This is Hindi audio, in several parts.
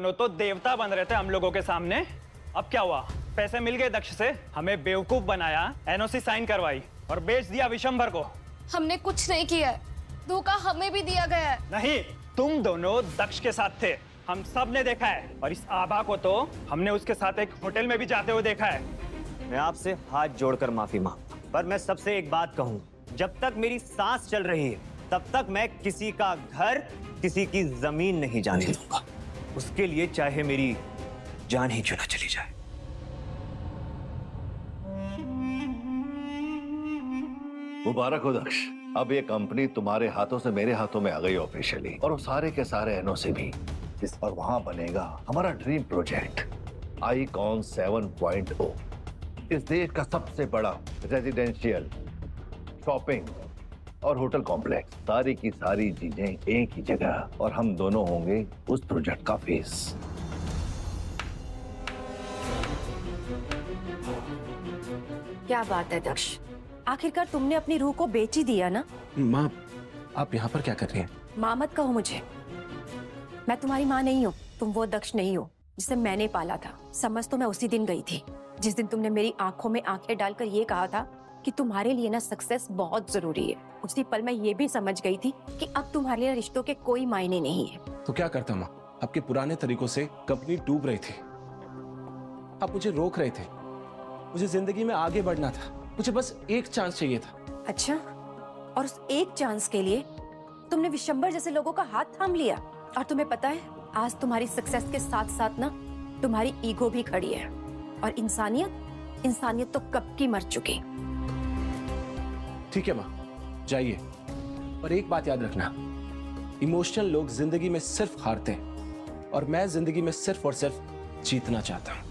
दोनों तो देवता बन रहे थे हम लोगों के सामने। अब क्या हुआ? पैसे मिल गए दक्ष से, हमें बेवकूफ बनाया, एनओसी साइन करवाई और बेच दिया विशंभर को। हमने कुछ नहीं किया है, धोखा हमें भी दिया गया है। नहीं, तुम दोनों दक्ष के साथ थे, हम सब ने देखा है। और इस आभा को तो हमने उसके साथ एक होटल में भी जाते हुए देखा है। मैं आपसे हाथ जोड़कर माफी मांगता, पर मैं सबसे एक बात कहूं, जब तक मेरी सांस चल रही है तब तक मैं किसी का घर, किसी की जमीन नहीं जाने दूंगा। उसके लिए चाहे मेरी जान ही चुना चली जाए। मुबारक हो दक्ष, अब ये कंपनी तुम्हारे हाथों से मेरे हाथों में आ गई ऑफिशियली, और वो सारे के सारे एनओसी भी। इस पर वहां बनेगा हमारा ड्रीम प्रोजेक्ट आईकॉन 7.0, इस देश का सबसे बड़ा रेजिडेंशियल, शॉपिंग और होटल कॉम्प्लेक्स। सारी की सारी चीजें एक ही जगह, और हम दोनों होंगे उस प्रोजेक्ट का फेस। क्या बात है दक्ष, आखिरकार तुमने अपनी रूह को बेच ही दिया ना। माँ, आप यहाँ पर क्या कर रही हैं? माँ मत कहो मुझे, मैं तुम्हारी माँ नहीं हूँ। तुम वो दक्ष नहीं हो जिसे मैंने पाला था। समझ तो मैं उसी दिन गई थी जिस दिन तुमने मेरी आंखों में आंखें डालकर ये कहा था कि तुम्हारे लिए ना सक्सेस बहुत जरूरी है। उसी पल मैं ये भी समझ गई थी कि अब तुम्हारे लिए रिश्तों के कोई मायने नहीं है। तो क्या करता माँ, आपके पुराने तरीकों से कंपनी डूब रही थी, आप मुझे रोक रहे थे। मुझे जिंदगी में आगे बढ़ना था, मुझे बस एक चांस चाहिए था। अच्छा, और उस एक चांस के लिए तुमने विशंबर जैसे लोगों का हाथ थाम लिया। और तुम्हें पता है, आज तुम्हारी सक्सेस के साथ साथ ना तुम्हारी ईगो भी खड़ी है, और इंसानियत तो कब की मर चुकी। ठीक है माँ, जाइए, पर एक बात याद रखना, इमोशनल लोग जिंदगी में सिर्फ हारते हैं, और मैं जिंदगी में सिर्फ और सिर्फ जीतना चाहता हूँ।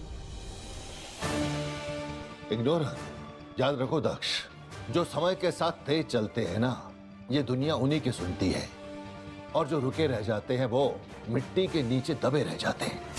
इग्नोर, याद रखो दक्ष, जो समय के साथ तेज चलते हैं ना, ये दुनिया उन्हीं की सुनती है, और जो रुके रह जाते हैं वो मिट्टी के नीचे दबे रह जाते हैं।